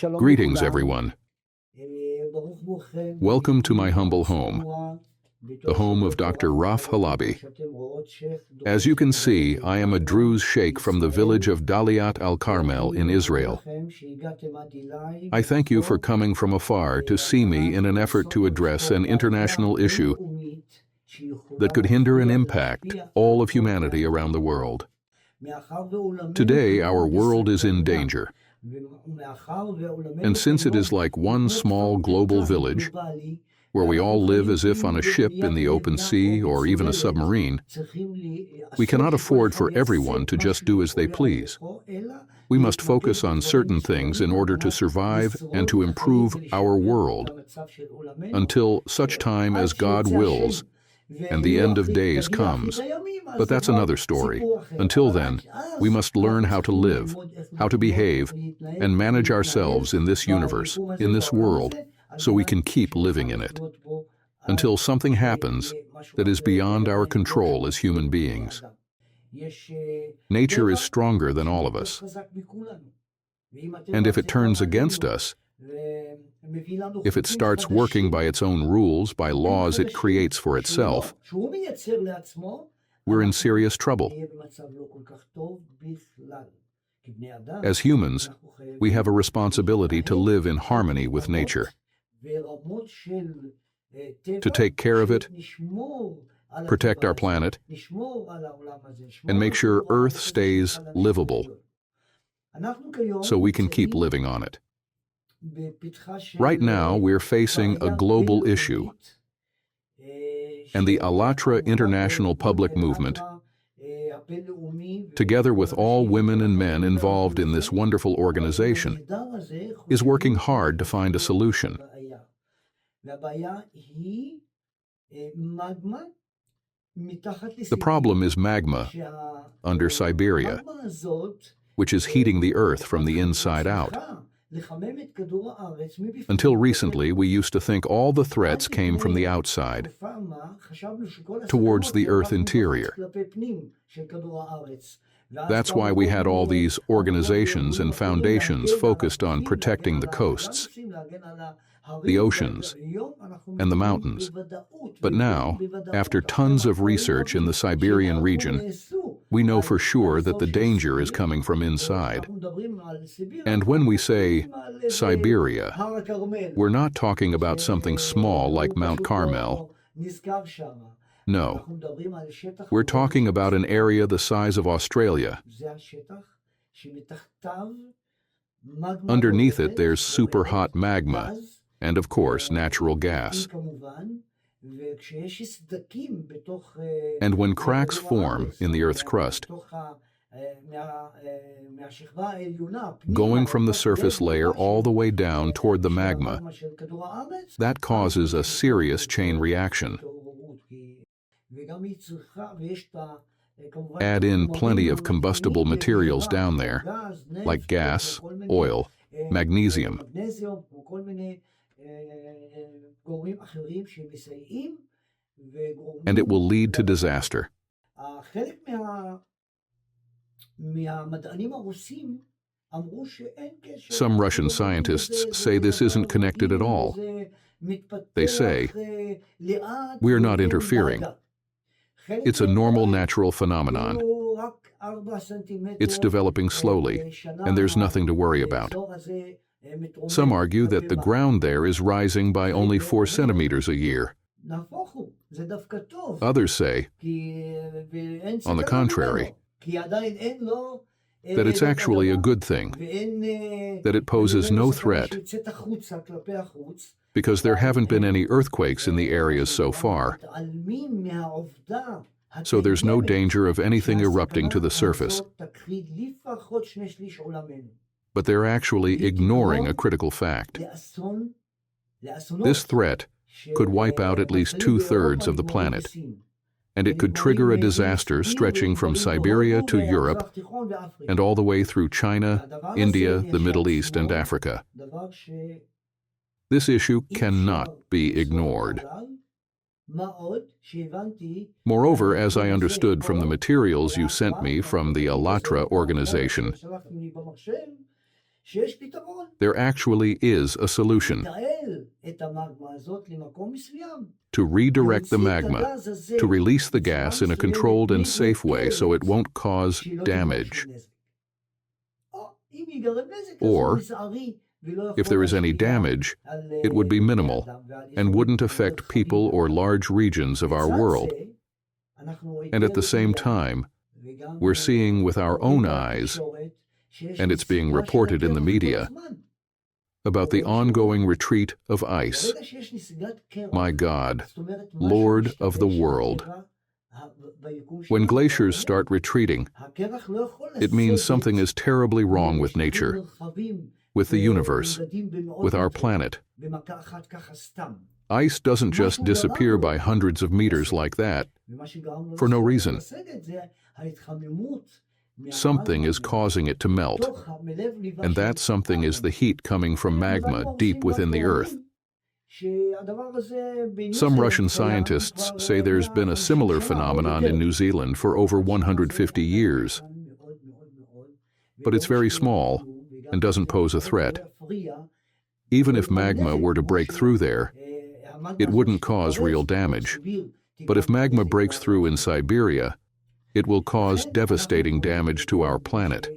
Greetings, everyone. Welcome to my humble home, the home of Dr. Rafa Halabi. As you can see, I am a Druze sheikh from the village of Daliyat al-Karmel in Israel. I thank you for coming from afar to see me in an effort to address an international issue that could hinder and impact all of humanity around the world. Today, our world is in danger. And since it is like one small global village, where we all live as if on a ship in the open sea or even a submarine, we cannot afford for everyone to just do as they please. We must focus on certain things in order to survive and to improve our world until such time as God wills and the end of days comes. But that's another story. Until then, we must learn how to live, how to behave, and manage ourselves in this universe, in this world, so we can keep living in it, until something happens that is beyond our control as human beings. Nature is stronger than all of us. And if it turns against us, if it starts working by its own rules, by laws it creates for itself, we're in serious trouble. As humans, we have a responsibility to live in harmony with nature, to take care of it, protect our planet, and make sure Earth stays livable, so we can keep living on it. Right now, we're facing a global issue, and the ALLATRA International Public Movement, together with all women and men involved in this wonderful organization, is working hard to find a solution. The problem is magma under Siberia, which is heating the Earth from the inside out. Until recently, we used to think all the threats came from the outside, towards the Earth interior. That's why we had all these organizations and foundations focused on protecting the coasts, the oceans, and the mountains. But now, after tons of research in the Siberian region, we know for sure that the danger is coming from inside. And when we say Siberia, we're not talking about something small like Mount Carmel. No, we're talking about an area the size of Australia. Underneath it, there's super hot magma, and of course, natural gas. And when cracks form in the Earth's crust, going from the surface layer all the way down toward the magma, that causes a serious chain reaction. Add in plenty of combustible materials down there, like gas, oil, magnesium, and it will lead to disaster. Some Russian scientists say this isn't connected at all. They say, we're not interfering. It's a normal natural phenomenon. It's developing slowly, and there's nothing to worry about. Some argue that the ground there is rising by only 4 centimeters a year. Others say, on the contrary, that it's actually a good thing, that it poses no threat, because there haven't been any earthquakes in the areas so far, so there's no danger of anything erupting to the surface. But they're actually ignoring a critical fact. This threat could wipe out at least 2/3 of the planet, and it could trigger a disaster stretching from Siberia to Europe and all the way through China, India, the Middle East, and Africa. This issue cannot be ignored. Moreover, as I understood from the materials you sent me from the ALLATRA organization, There actually is a solution: to redirect the magma, to release the gas in a controlled and safe way so it won't cause damage. Or, if there is any damage, it would be minimal and wouldn't affect people or large regions of our world. And at the same time, we're seeing with our own eyes, and it's being reported in the media, about the ongoing retreat of ice. My God, Lord of the world. When glaciers start retreating, it means something is terribly wrong with nature, with the universe, with our planet. Ice doesn't just disappear by hundreds of meters like that, for no reason. Something is causing it to melt, and that something is the heat coming from magma deep within the earth. Some Russian scientists say there's been a similar phenomenon in New Zealand for over 150 years. But it's very small and doesn't pose a threat. Even if magma were to break through there, it wouldn't cause real damage. But if magma breaks through in Siberia, it will cause devastating damage to our planet.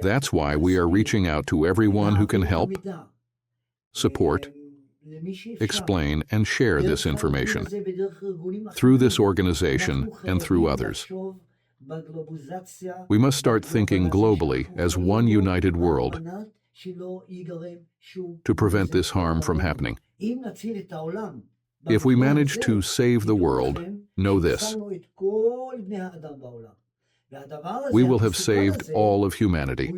That's why we are reaching out to everyone who can help, support, explain, and share this information through this organization and through others. We must start thinking globally as one united world to prevent this harm from happening. If we manage to save the world, know this: we will have saved all of humanity.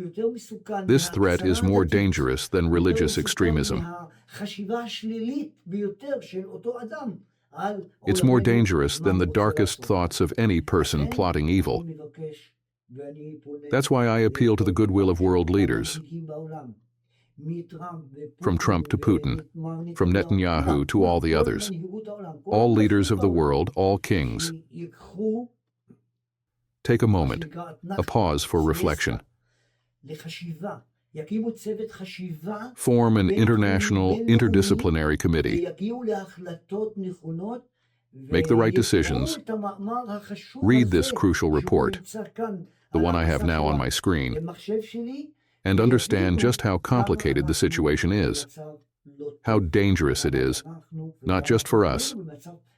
This threat is more dangerous than religious extremism. It's more dangerous than the darkest thoughts of any person plotting evil. That's why I appeal to the goodwill of world leaders, from Trump to Putin, from Netanyahu to all the others, all leaders of the world, all kings. Take a moment, a pause for reflection. Form an international, interdisciplinary committee. Make the right decisions. Read this crucial report, the one I have now on my screen, and understand just how complicated the situation is, how dangerous it is, not just for us,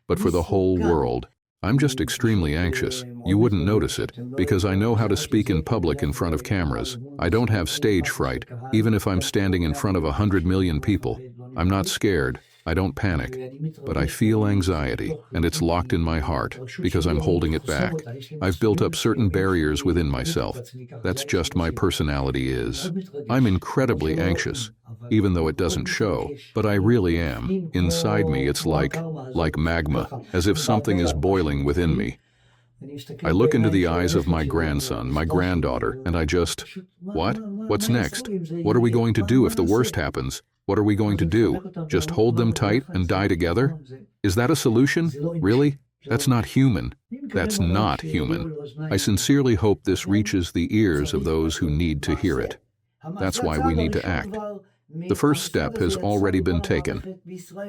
but for the whole world. I'm just extremely anxious. You wouldn't notice it, because I know how to speak in public in front of cameras. I don't have stage fright, even if I'm standing in front of 100 million people. I'm not scared. I don't panic. But I feel anxiety, and it's locked in my heart, because I'm holding it back. I've built up certain barriers within myself. That's just my personality is. I'm incredibly anxious, even though it doesn't show, but I really am. Inside me, it's like magma, as if something is boiling within me. I look into the eyes of my grandson, my granddaughter, and I just, what? What's next? What are we going to do if the worst happens? What are we going to do? Just hold them tight and die together? Is that a solution? Really? That's not human. That's not human. I sincerely hope this reaches the ears of those who need to hear it. That's why we need to act. The first step has already been taken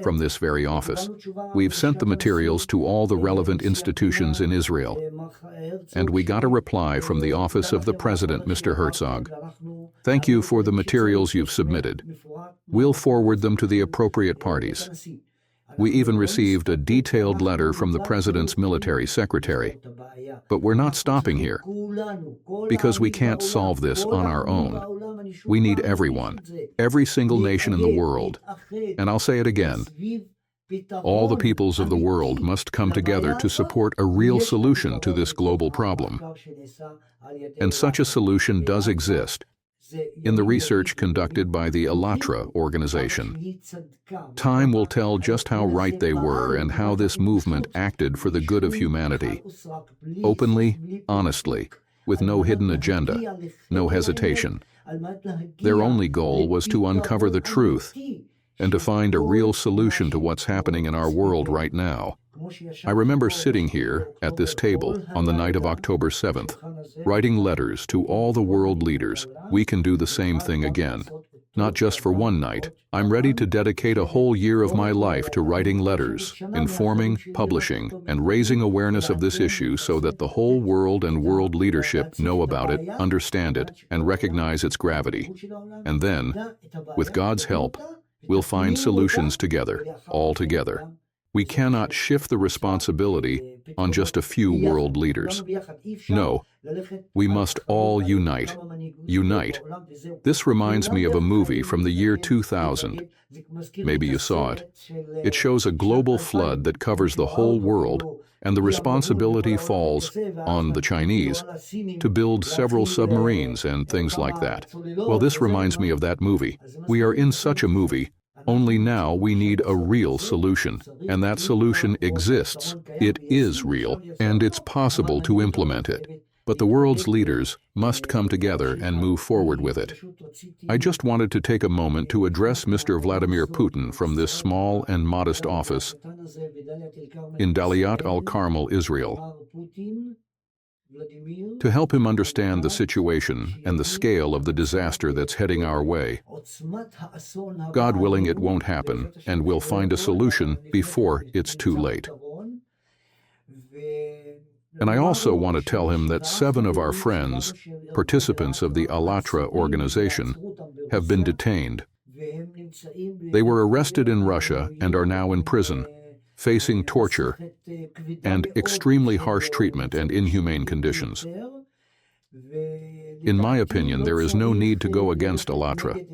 from this very office. We've sent the materials to all the relevant institutions in Israel, and we got a reply from the office of the President, Mr. Herzog. Thank you for the materials you've submitted. We'll forward them to the appropriate parties. We even received a detailed letter from the President's military secretary. But we're not stopping here, because we can't solve this on our own. We need everyone, every single nation in the world. And I'll say it again, all the peoples of the world must come together to support a real solution to this global problem. And such a solution does exist in the research conducted by the ALLATRA organization. Time will tell just how right they were and how this movement acted for the good of humanity. Openly, honestly, with no hidden agenda, no hesitation. Their only goal was to uncover the truth and to find a real solution to what's happening in our world right now. I remember sitting here at this table on the night of October 7th, writing letters to all the world leaders. We can do the same thing again. Not just for one night. I'm ready to dedicate a whole year of my life to writing letters, informing, publishing, and raising awareness of this issue so that the whole world and world leadership know about it, understand it, and recognize its gravity. And then, with God's help, we'll find solutions together, all together. We cannot shift the responsibility on just a few world leaders. No, we must all unite. Unite. This reminds me of a movie from the year 2000. Maybe you saw it. It shows a global flood that covers the whole world, and the responsibility falls on the Chinese to build several submarines and things like that. Well, this reminds me of that movie. We are in such a movie. Only now we need a real solution, and that solution exists. It is real, and it's possible to implement it. But the world's leaders must come together and move forward with it. I just wanted to take a moment to address Mr. Vladimir Putin from this small and modest office in Daliyat al-Karmel, Israel, to help him understand the situation and the scale of the disaster that's heading our way. God willing, it won't happen, and we'll find a solution before it's too late. And I also want to tell him that 7 of our friends, participants of the ALLATRA organization, have been detained. They were arrested in Russia and are now in prison, facing torture and extremely harsh treatment and inhumane conditions. In my opinion, there is no need to go against ALLATRA,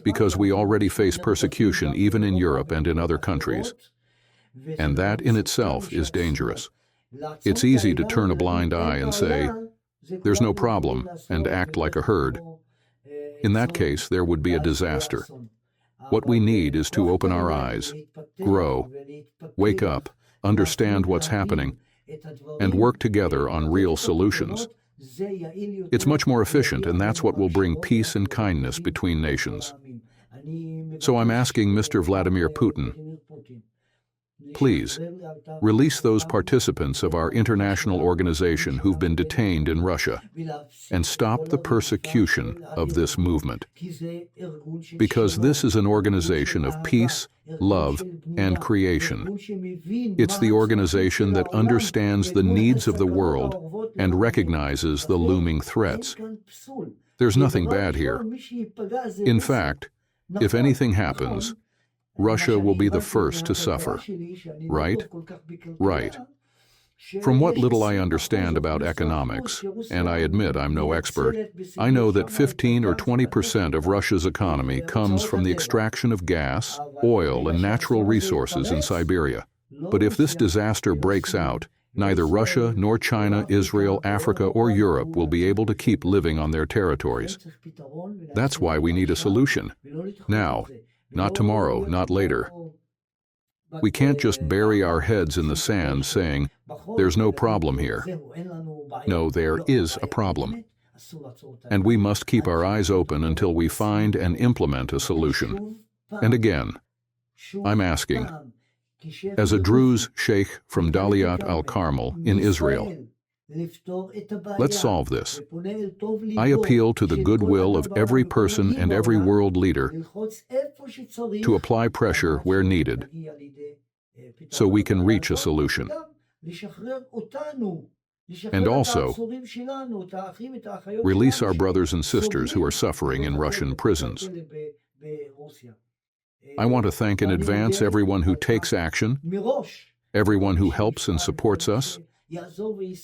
because we already face persecution even in Europe and in other countries. And that in itself is dangerous. It's easy to turn a blind eye and say, "There's no problem," and act like a herd. In that case, there would be a disaster. What we need is to open our eyes, grow, wake up, understand what's happening, and work together on real solutions. It's much more efficient, and that's what will bring peace and kindness between nations. So I'm asking Mr. Vladimir Putin, please, release those participants of our international organization who've been detained in Russia and stop the persecution of this movement. Because this is an organization of peace, love, and creation. It's the organization that understands the needs of the world and recognizes the looming threats. There's nothing bad here. In fact, if anything happens, Russia will be the first to suffer. Right? Right. From what little I understand about economics, and I admit I'm no expert, I know that 15 or 20% of Russia's economy comes from the extraction of gas, oil, and natural resources in Siberia. But if this disaster breaks out, neither Russia nor China, Israel, Africa, or Europe will be able to keep living on their territories. That's why we need a solution. Now. Not tomorrow, not later. We can't just bury our heads in the sand saying, "There's no problem here." No, there is a problem. And we must keep our eyes open until we find and implement a solution. And again, I'm asking, as a Druze sheikh from Daliyat al-Karmel in Israel, let's solve this. I appeal to the goodwill of every person and every world leader to apply pressure where needed so we can reach a solution. And also, release our brothers and sisters who are suffering in Russian prisons. I want to thank in advance everyone who takes action, everyone who helps and supports us,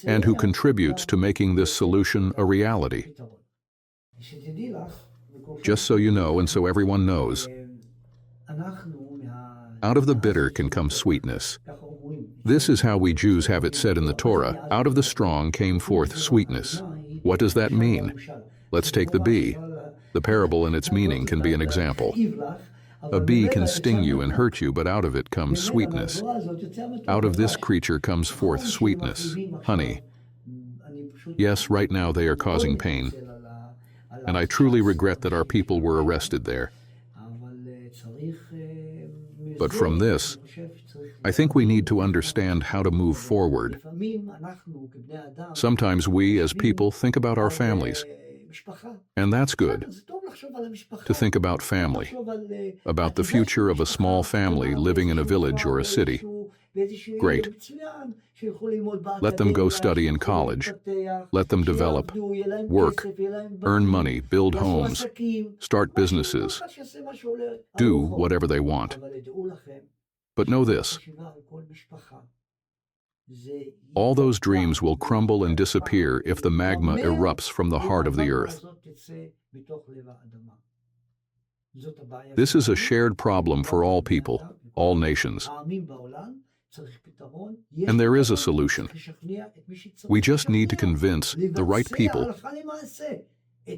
and who contributes to making this solution a reality. Just so you know, and so everyone knows, out of the bitter can come sweetness. This is how we Jews have it said in the Torah, out of the strong came forth sweetness. What does that mean? Let's take the bee. The parable and its meaning can be an example. A bee can sting you and hurt you, but out of it comes sweetness. Out of this creature comes forth sweetness, honey. Yes, right now they are causing pain. And I truly regret that our people were arrested there. But from this, I think we need to understand how to move forward. Sometimes we, as people, think about our families, and that's good, to think about family, about the future of a small family living in a village or a city. Great. Let them go study in college. Let them develop, work, earn money, build homes, start businesses, do whatever they want. But know this: all those dreams will crumble and disappear if the magma erupts from the heart of the earth. This is a shared problem for all people, all nations. And there is a solution. We just need to convince the right people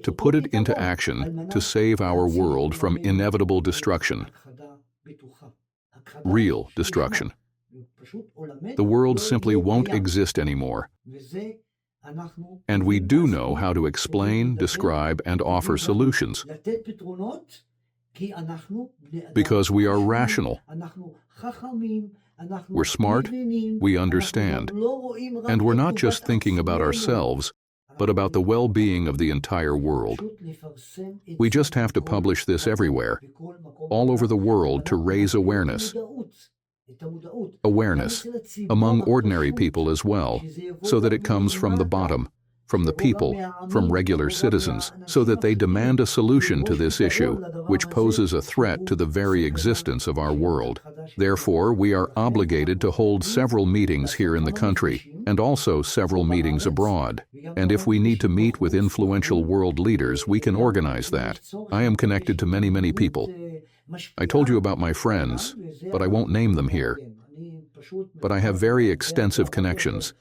to put it into action to save our world from inevitable destruction. Real destruction. The world simply won't exist anymore. And we do know how to explain, describe, and offer solutions. Because we are rational. We're smart, we understand, and we're not just thinking about ourselves, but about the well-being of the entire world. We just have to publish this everywhere, all over the world, to raise awareness. Awareness among ordinary people as well, so that it comes from the bottom, from the people, from regular citizens, so that they demand a solution to this issue, which poses a threat to the very existence of our world. Therefore, we are obligated to hold several meetings here in the country, and also several meetings abroad. And if we need to meet with influential world leaders, we can organize that. I am connected to many people. I told you about my friends, but I won't name them here. But I have very extensive connections,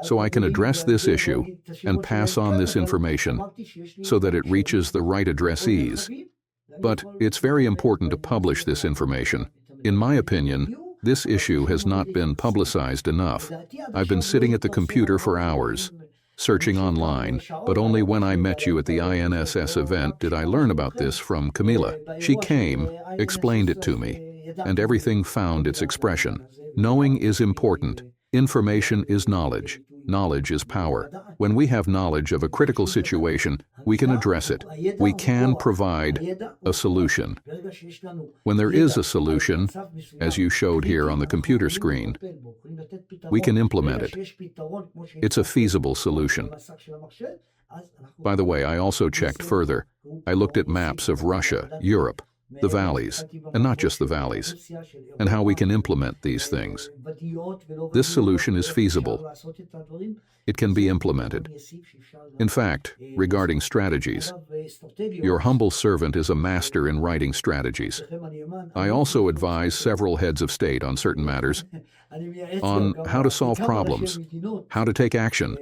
so I can address this issue and pass on this information so that it reaches the right addressees. But it's very important to publish this information. In my opinion, this issue has not been publicized enough. I've been sitting at the computer for hours, searching online, but only when I met you at the INSS event did I learn about this from Camila. She came, explained it to me, and everything found its expression. Knowing is important. Information is knowledge. Knowledge is power. When we have knowledge of a critical situation, we can address it. We can provide a solution. When there is a solution, as you showed here on the computer screen, we can implement it. It's a feasible solution. By the way, I also checked further. I looked at maps of Russia, Europe, the valleys, and not just the valleys, and how we can implement these things. This solution is feasible. It can be implemented. In fact, regarding strategies, your humble servant is a master in writing strategies. I also advise several heads of state on certain matters, on how to solve problems, how to take action.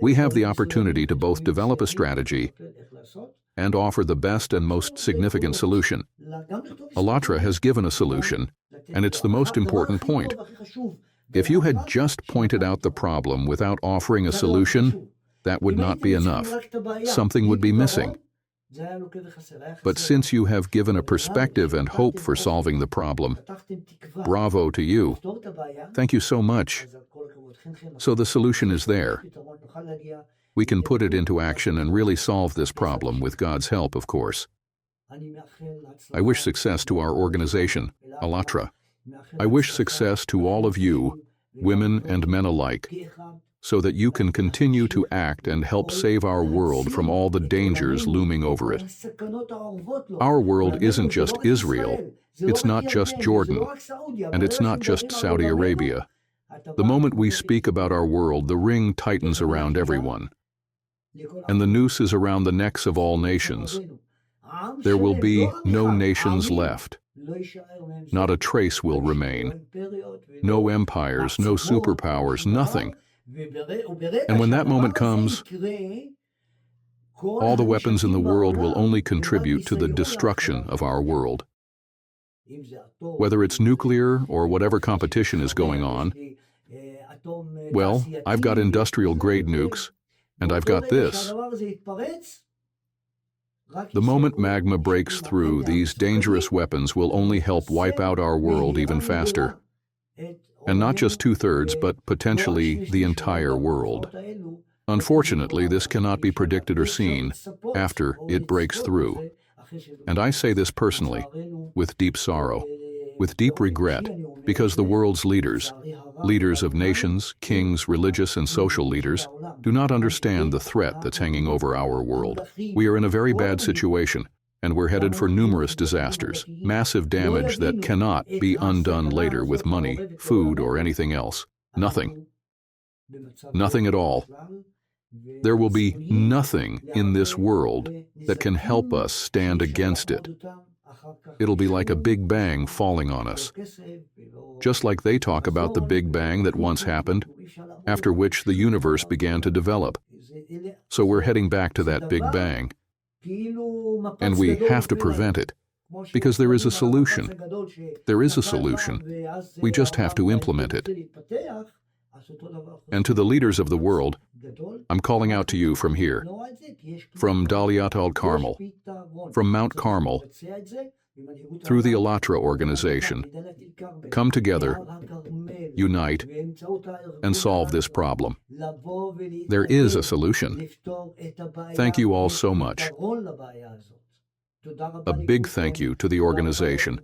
We have the opportunity to both develop a strategy and offer the best and most significant solution. ALLATRA has given a solution, and it's the most important point. If you had just pointed out the problem without offering a solution, that would not be enough. Something would be missing. But since you have given a perspective and hope for solving the problem, bravo to you. Thank you so much. So the solution is there. We can put it into action and really solve this problem with God's help, of course. I wish success to our organization, ALLATRA. I wish success to all of you, women and men alike, so that you can continue to act and help save our world from all the dangers looming over it. Our world isn't just Israel, it's not just Jordan, and it's not just Saudi Arabia. The moment we speak about our world, the ring tightens around everyone, and the noose is around the necks of all nations. There will be no nations left. Not a trace will remain. No empires, no superpowers, nothing. And when that moment comes, all the weapons in the world will only contribute to the destruction of our world. Whether it's nuclear or whatever competition is going on, well, I've got industrial-grade nukes, and I've got this. The moment magma breaks through, these dangerous weapons will only help wipe out our world even faster. And not just 2/3, but potentially the entire world. Unfortunately, this cannot be predicted or seen after it breaks through. And I say this personally, with deep sorrow, with deep regret, because the world's leaders of nations, kings, religious and social leaders, do not understand the threat that's hanging over our world. We are in a very bad situation, and we're headed for numerous disasters, massive damage that cannot be undone later with money, food, or anything else. Nothing. Nothing at all. There will be nothing in this world that can help us stand against it. It'll be like a big bang falling on us. Just like they talk about the big bang that once happened, after which the universe began to develop. So we're heading back to that big bang. And we have to prevent it, because there is a solution. There is a solution. We just have to implement it. And to the leaders of the world, I'm calling out to you from here, from Daliyat al-Karmel, from Mount Carmel, through the ALLATRA organization. Come together, unite, and solve this problem. There is a solution. Thank you all so much. A big thank you to the organization,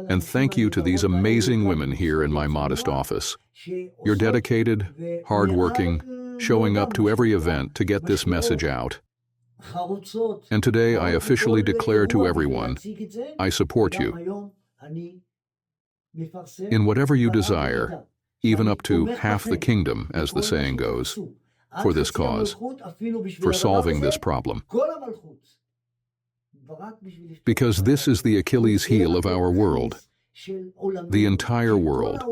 and thank you to these amazing women here in my modest office. You're dedicated, hardworking, showing up to every event to get this message out. And today I officially declare to everyone, I support you. In whatever you desire, even up to half the kingdom, as the saying goes, for this cause, for solving this problem. Because this is the Achilles heel of our world, the entire world,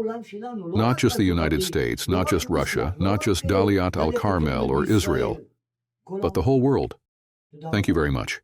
not just the United States, not just Russia, not just Daliyat al-Karmel or Israel, but the whole world. Thank you very much.